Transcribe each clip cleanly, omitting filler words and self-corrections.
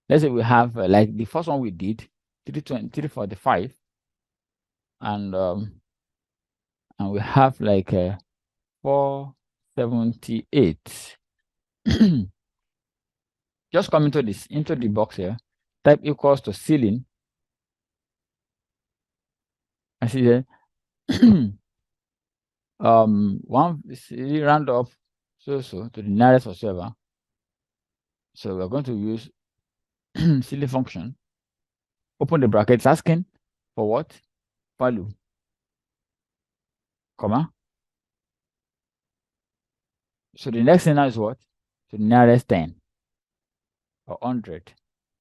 let's say we have like the first one we did 345, and we have like 478. Just come into the box here, type equals to ceiling. I see there. One round up so to the nearest whatsoever. So we're going to use ceiling function. Open the brackets, asking for what? Value, comma. So the next thing now is what? To the nearest 10 or 100,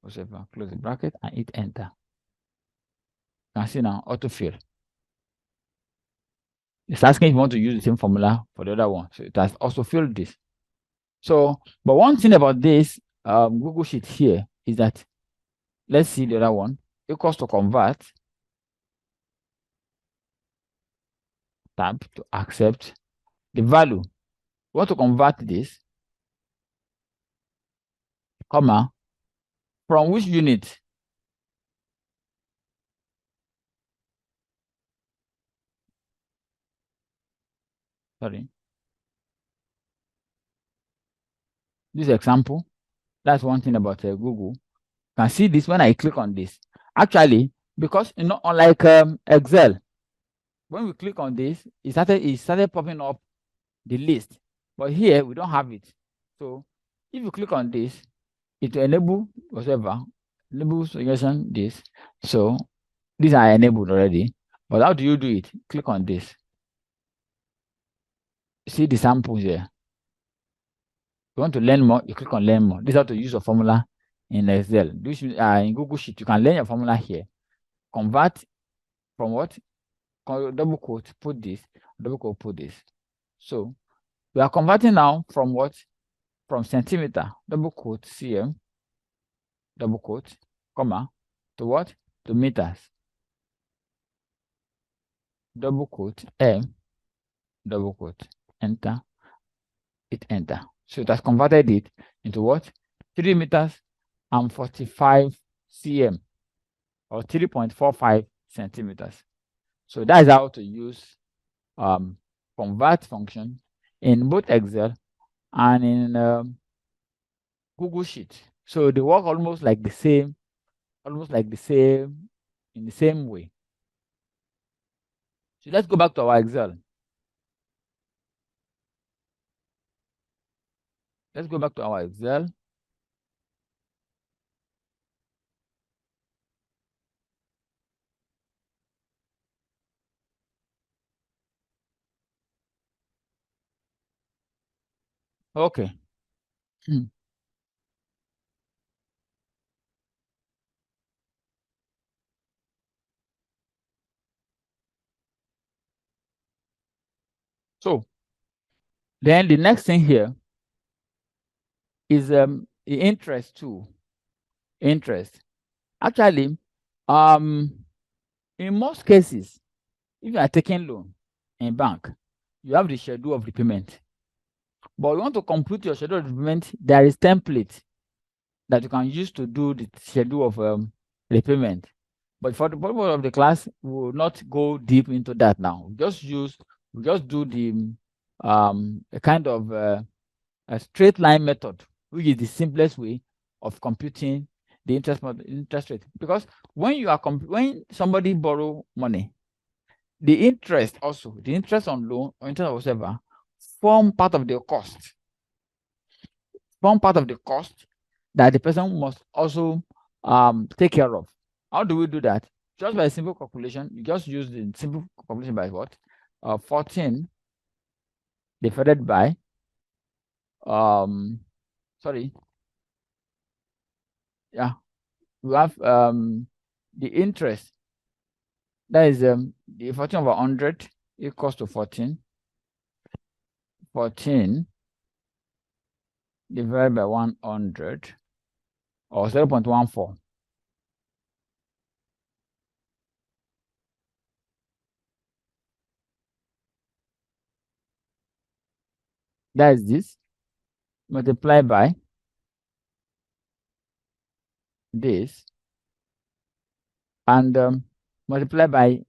whatever. Close the bracket and hit enter. You can see now autofill. It's asking if you want to use the same formula for the other one. So it has also filled this. So, but one thing about this Google Sheet here is that, let's see the other one, equals to convert, tab to accept the value. We want to convert this, comma, from which unit? Sorry. This example, that's one thing about Google. You can see this when I click on this. Actually, because unlike Excel, when we click on this, it started popping up the list. But here we don't have it. So if you click on this, it will enable whatever, enable suggestion this. So these are enabled already. But how do you do it? Click on this. See the samples here. You want to learn more, you click on learn more. This is how to use a formula in Excel. In Google Sheet, you can learn your formula here. Convert from what? Double quote, put this, double quote, put this. So we are converting now from what? From centimeter, double quote, cm, double quote, comma, to what? To meters, double quote, m, double quote, enter, hit enter. So it has converted it into what? 3 meters and 45 cm, or 3.45 centimeters. So that is how to use convert function in both Excel and in Google Sheet. So they work almost like the same, in the same way. So let's go back to our Excel. Let's go back to our Excel. Okay. So then the next thing here is the interest too. Interest. Actually, in most cases, if you are taking loan in bank, you have the schedule of repayment. But you want to compute your schedule of repayment, there is template that you can use to do the schedule of repayment. But for the purpose of the class, we will not go deep into that now. We just do the a kind of a straight line method, which is the simplest way of computing the interest rate. Because when somebody borrow money, the interest on loan or interest or whatever, form part of the cost. Form part of the cost that the person must also take care of. How do we do that? Just by a simple calculation. You just use the simple calculation by what? 14 divided by sorry. Yeah, we have the interest. That is the 14 over 100 equals to 14. 14 divided by 100, or 0.14. That is this, multiplied by this and multiply by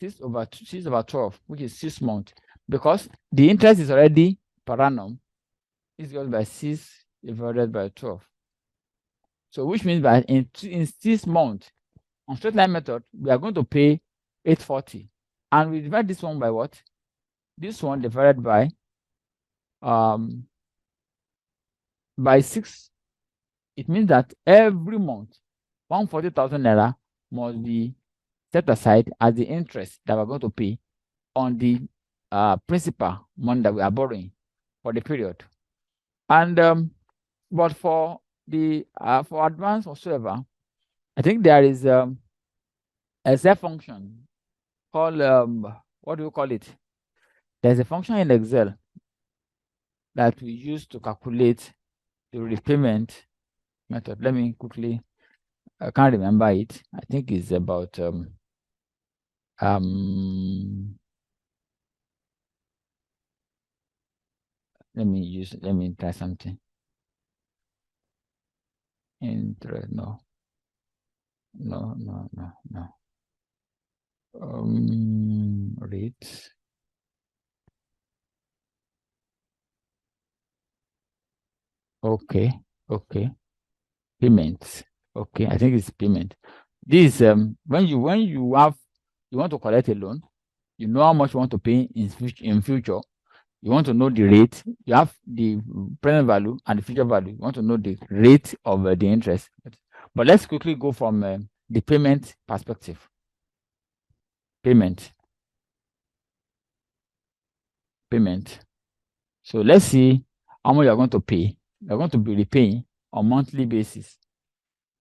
6/12, which is 6 months, because the interest is already per annum. It's goes by 6 divided by 12. So which means that in 6 months, on straight line method, we are going to pay 840. And we divide this one by what? This one divided by 6. It means that every month, 140,000 naira must be set aside as the interest that we're going to pay on the principal money that we are borrowing for the period. And but for the for advance whatsoever, I think there is a set function called what do you call it? There's a function in Excel that we use to calculate the repayment method. Let me quickly, I can't remember it. I think it's about let me try something. Interest, no. Rates. Okay. Payments. Okay, I think it's payment. This when you want to collect a loan, you know how much you want to pay in future. You want to know the rate. You have the present value and the future value. You want to know the rate of the interest. But let's quickly go from the payment perspective. Payment. So let's see how much you're going to pay. You're going to be repaying on monthly basis.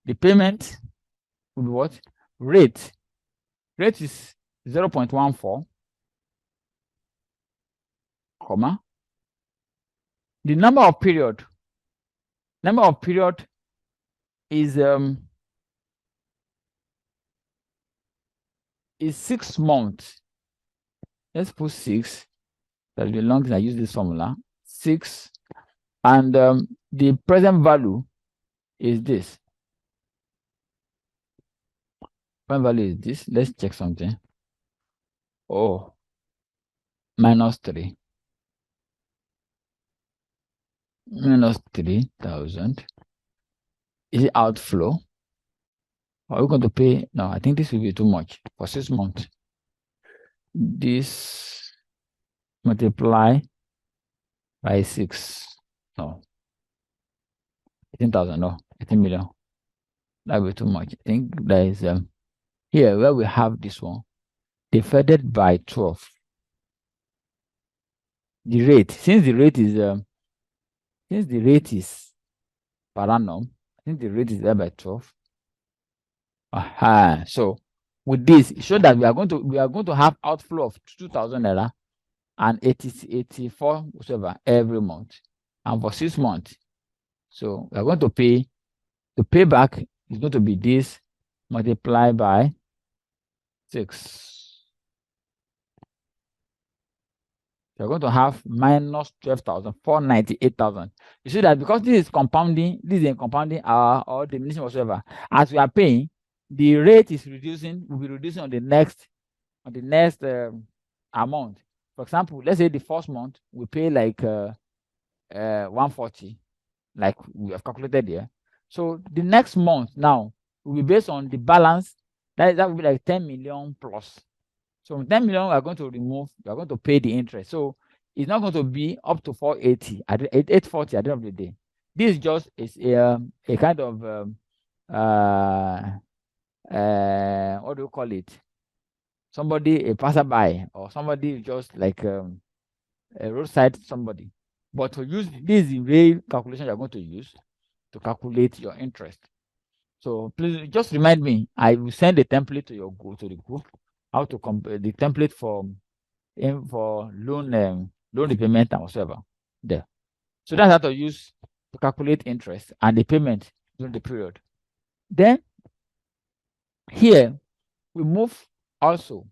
The payment will be what? Rate. Rate is 0.14, comma. The number of period is 6 months. Let's put 6. That belongs. I use this formula 6, and the present value is this. Present value is this. Let's check something. Oh, -3. -3,000. Is it outflow? Are we going to pay? No, I think this will be too much for 6 months. This multiply by 6. No. 18,000. No, 18 million. That will be too much. I think there is here where we have this one divided by 12. The rate, since the rate is per annum, I think the rate is there by 12. So with this, it shows that we are going to have outflow of 2,000 naira and 84 whatever every month, and for 6 months. So we are going to pay. The payback is going to be this multiplied by 6. You're going to have minus 12,498,000. You see that because this is compounding, this is a compounding or diminishing whatsoever. As we are paying, the rate is reducing, will be reducing on the next amount. For example, let's say the first month we pay like 140, like we have calculated here. So the next month now will be based on the balance. That will be like 10 million plus. So 10 million we are going to remove, we are going to pay the interest. So it's not going to be up to 480 at 840 at the end of the day. This is just a kind of what do you call it? Somebody, a passerby, or somebody just like a roadside somebody. But to use this is the real calculation you're going to use to calculate your interest. So please just remind me. I will send a template to the group how to compare the template for loan repayment and whatever there. So that's how to use to calculate interest and the payment during the period. Then here we move also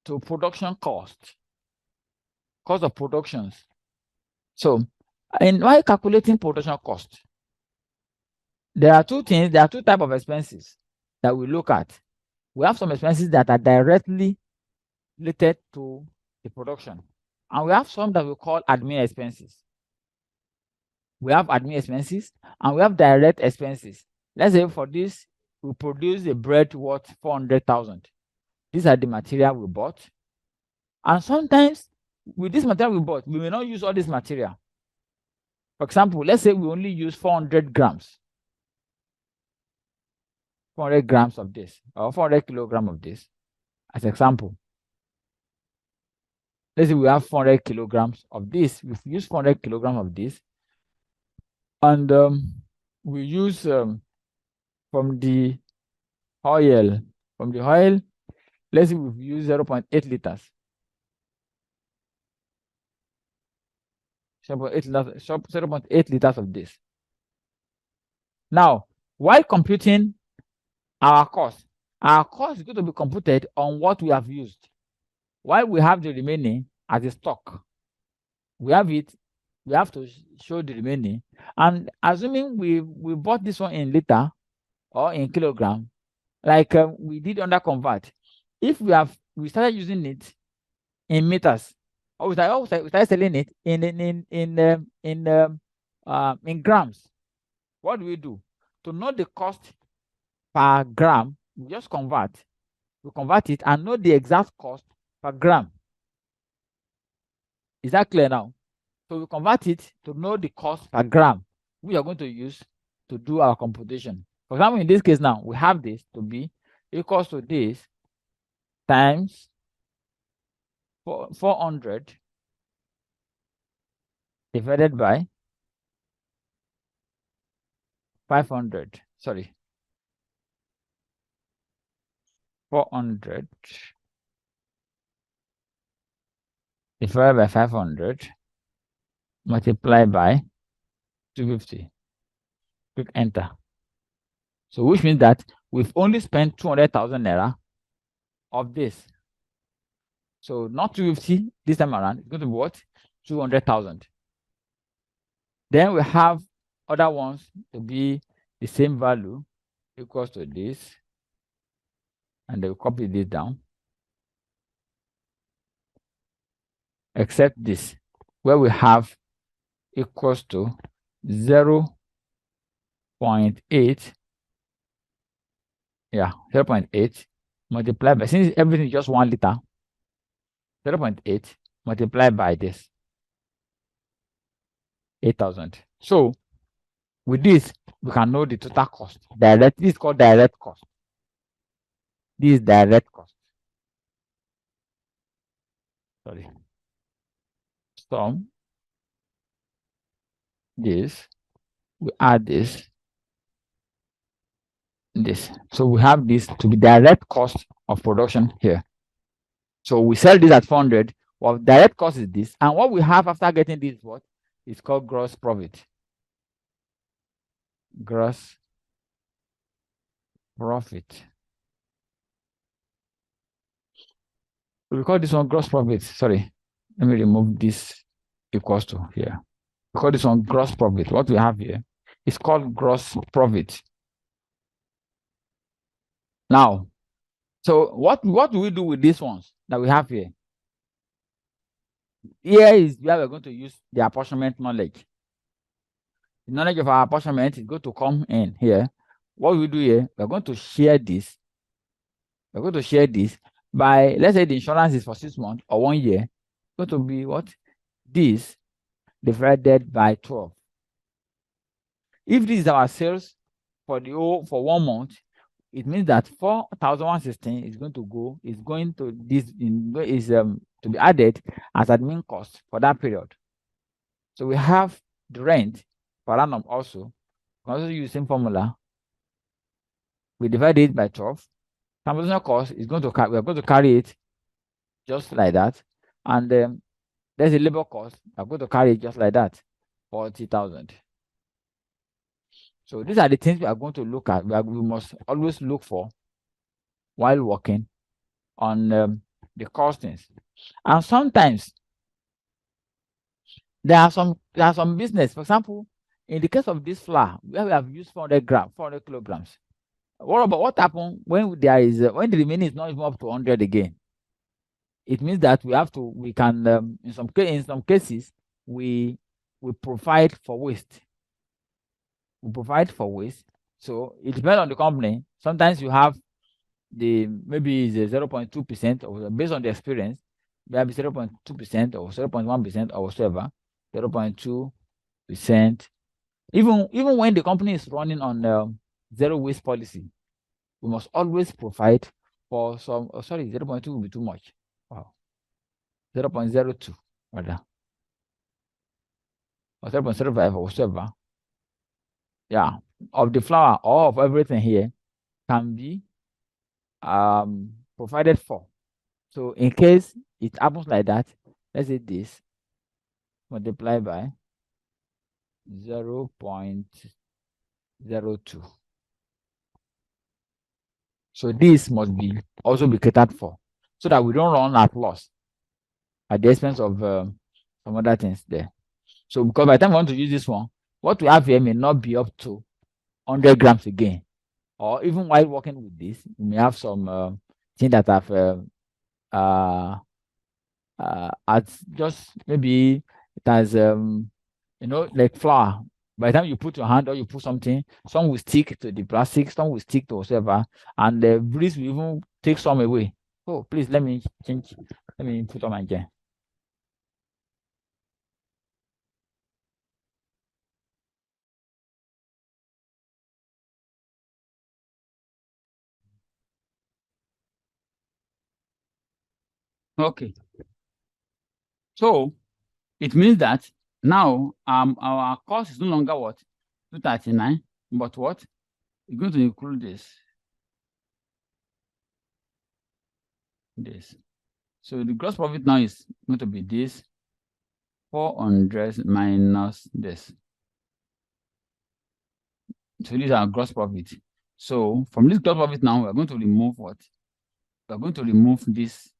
to production cost of productions. So, and while calculating production cost, There are two types of expenses that we look at. We have some expenses that are directly related to the production, and we have some that we call admin expenses. We have admin expenses and we have direct expenses. Let's say for this, we produce a bread worth 400,000. These are the material we bought. And sometimes with this material we bought, we may not use all this material. For example, let's say we only use 400 grams. 400 grams of this, or 400 kilogram of this, as example. Let's say we have 400 kilograms of this. We use 400 kilograms of this, and we use from the oil. Let's say we've used 0.8 liters. 0.8 liters of this. Now, while computing our cost is going to be computed on what we have used. While we have the remaining as a stock, we have to show the remaining. And assuming we bought this one in liter or in kilogram, like we did under convert, if we started using it in meters, or we started selling it in grams, what do we do? To know the cost per gram, we just convert. We convert it and know the exact cost per gram. Is that clear now? So we convert it to know the cost per gram we are going to use to do our computation. For example, in this case now, we have this to be equals to this times 400 divided by 500. Sorry. 400 divided by 500 multiplied by 250. Click enter. So which means that we've only spent 200,000 naira of this. So not 250 this time around, it's going to be what? 200,000. Then we have other ones to be the same value equals to this. And they will copy this down. Except this, where we have equals to 0.8. Yeah, 0.8 multiplied by, since everything is just 1 liter, 0.8 multiplied by this, 8,000. So with this, we can know the total cost. This is called direct cost. This is direct cost. Sorry. Sum this, we add this. So we have this to be direct cost of production here. So we sell this at 400. Well, direct cost is this. And what we have after getting this, what? It's called gross profit. Gross profit. We call this one gross profit. Sorry. Let me remove this equals to here. We call this one gross profit. What we have here is called gross profit. Now, so what do we do with these ones that we have here? Here is where we're going to use the apportionment knowledge. The knowledge of our apportionment is going to come in here. What we do here, we're going to share this. We're going to share this by, let's say the insurance is for 6 months or 1 year. It's going to be what? This divided by 12. If this is our sales for 1 month, it means that 4,116 is going to be added as admin cost for that period. So we have the rent per annum also. We can also use the same formula. We divide it by 12. Transportation cost is we are going to carry it just like that. And there's a labor cost. We are going to carry it just like that, 40,000. So these are the things we are going to look at. We must always look for while working on the costings. And sometimes there are some business. For example, In the case of this flour, where we have used 400 kilograms, what happens when there is when the remaining is not even up to 100 again? It means that we can in some cases we provide for waste. We provide for waste. So it depends on the company. Sometimes you have maybe it's 0.2% or based on the experience, maybe 0.2% or 0.1% or whatever, 0.2%. Even when the company is running on zero waste policy, we must always provide for some. Oh, sorry, 0.2 will be too much. Wow, 0.02 rather, or 0.05 or whatever. Yeah, of the flour or of everything here can be provided for. So in case it happens like that, let's say this multiply by 0.02. So this must be also be catered for so that we don't run at loss at the expense of some other things there. So because by the time we want to use this one, what we have here may not be up to 100 grams again. Or even while working with this, we may have some things that have at just maybe it has like flour. By the time you put your hand or you put something, some will stick to the plastic, some will stick to whatever, and the breeze will even take some away. Oh, please let me change. Let me put on my gear. Okay. So it means that now our cost is no longer what 239, but what we're going to include this. So the gross profit now is going to be this 400 minus this. So these are gross profit. So from this gross profit now, we're going to remove what? We're going to remove this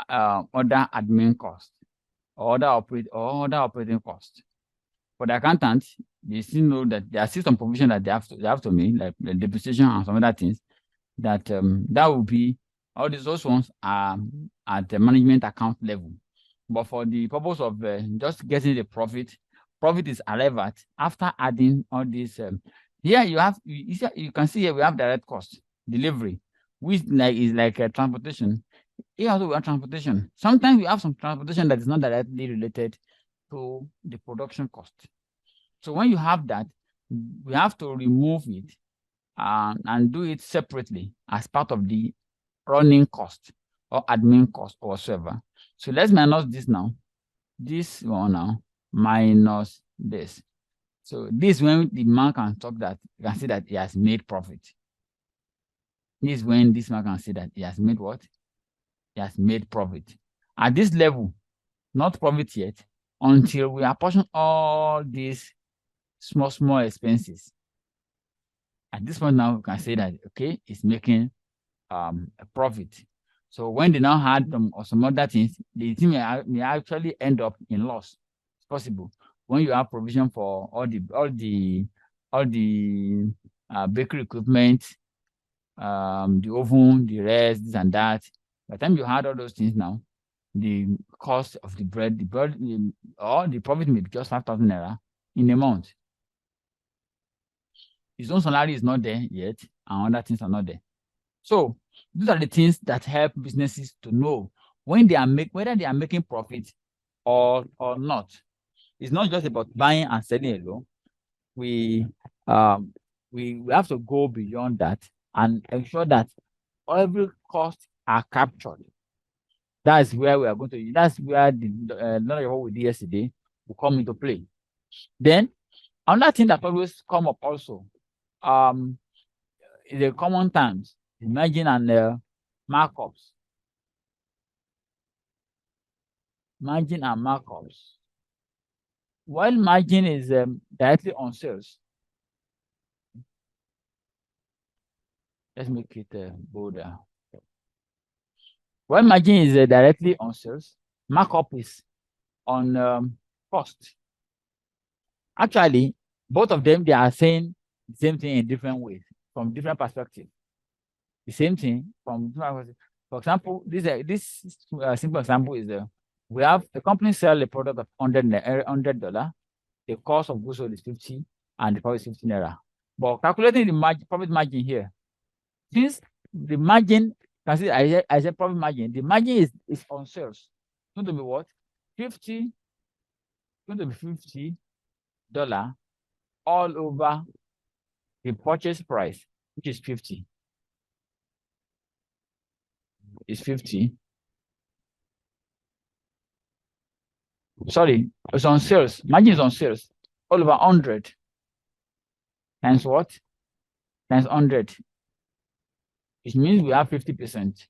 other admin cost or other operating cost. For the accountant, they still know that there are still some provision that they have to make, like the depreciation and some other things. That that will be all those ones are at the management account level. But for the purpose of just getting the profit is arrived at after adding all these. Here you can see here we have direct cost, delivery, which is like transportation. Here also we have transportation. Sometimes we have some transportation that is not directly related to the production cost. So when you have that, we have to remove it and do it separately as part of the running cost or admin cost or whatever. So let's minus this now. This one now minus this. So this when the man can talk that you can see that he has made profit. This is when this man can see that he has made what? He has made profit. At this level, not profit yet, until we apportion all these small expenses. At this point now, we can say that okay, it's making a profit. So when they now had or some other things, the thing may actually end up in loss. It's possible when you have provision for all the bakery equipment, the oven, the rest, this and that. By the time you had all those things now, the cost of the bread, or the profit may be just 5,000 naira in a month. His own salary is not there yet, and other things are not there. So these are the things that help businesses to know when they are whether they are making profit or not. It's not just about buying and selling alone. We have to go beyond that and ensure that every cost are captured. That's where we are going to. That's where the knowledge of what we did yesterday will come into play. Then another thing that always come up also is the common terms, margin and markups. Margin and markups. While margin is directly on sales, let's make it bolder. While margin is directly on sales, markup is on cost. Actually, both of them, they are saying the same thing in different ways, from different perspectives. The same thing from different perspectives. For example, this simple example is we have the company sell a product of $100. The cost of goods sold is 50, and the profit is 50 naira. But calculating the profit margin here, since the margin, can see I said profit margin, the margin is on sales. It's going to be what? 50, going to be $50 all over the purchase price, which is 50. Is 50. Sorry, it's on sales. Margin is on sales. All over 100 times what? Times 100. Which means we have 50%.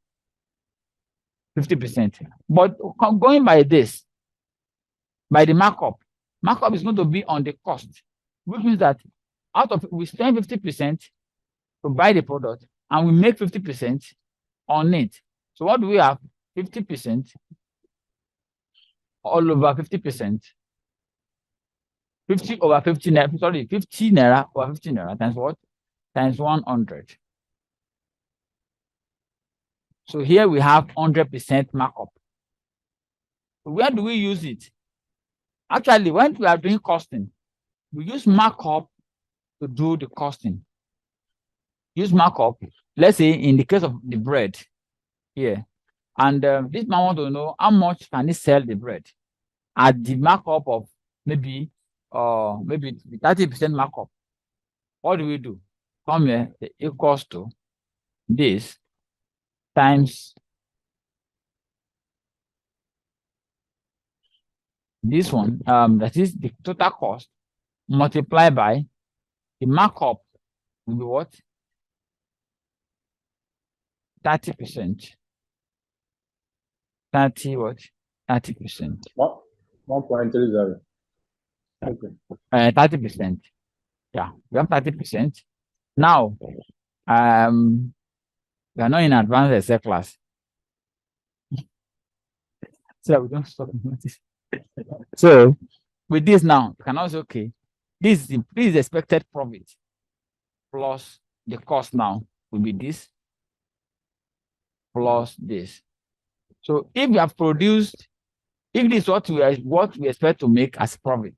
50%. But going by this, by the markup is going to be on the cost, which means that out of we spend 50% to buy the product and we make 50% on it. So what do we have? 50% all over 50%. 50 over 50 naira, sorry, 50 naira over 50 naira times what? Times 100. So here we have 100% markup. Where do we use it? Actually, when we are doing costing, we use markup to do the costing. Use markup, let's say in the case of the bread here, and this man want to know how much can he sell the bread at the markup of maybe 30% markup. What do we do? Come here, equals to this times this one, that is the total cost multiplied by the markup will be what? 30%. 30 what? 30%. 1.30. Okay. 30%. Yeah, we have 30%. Now, we are not in advanced Excel class. So we don't stop. So with this now, you can also okay. This is expected profit plus the cost now will be this plus this. So if we have produced, if this is what we expect to make as profit,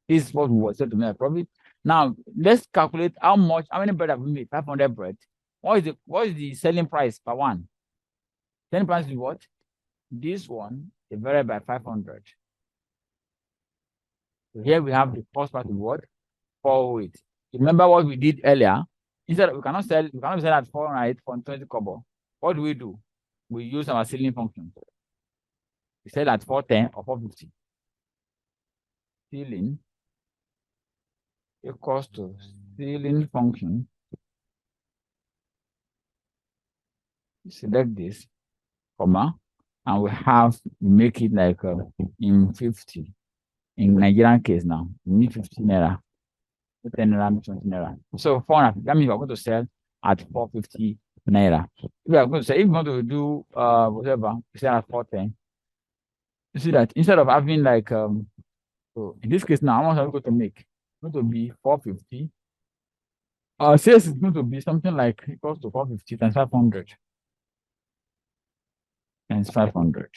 this is what we expect to make as profit. Now let's calculate how many bread have we made? 500 bread. What is the selling price per one? Selling price is what? This one divided by 500. So here we have the cost part of what? 408. Remember what we did earlier? Instead, we cannot sell at 408 for 20 kobo. What do? We use our ceiling function. We sell at 410 or 450. Ceiling equals to ceiling function. Select this, comma, and we make it like in 50. In Nigerian case now, we need 50 naira. 10 naira, 20 naira. So 400, that means we're going to sell at 450 naira. If we are going to say, if we want to do whatever, we sell at 410. You see that instead of having like so in this case now, how much are we going to make? It's going to be 450. Our sales is going to be something like equals to 450 times 500. Times 500.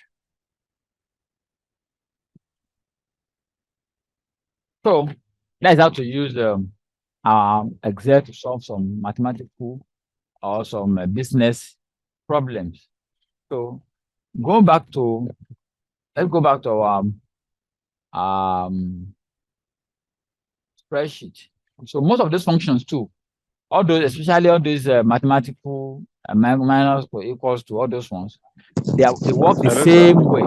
So that's how to use Excel to solve some mathematical or some business problems. So let's go back to our spreadsheet. So most of those functions too, especially all those mathematical minus or equals to all those ones, they work the same way.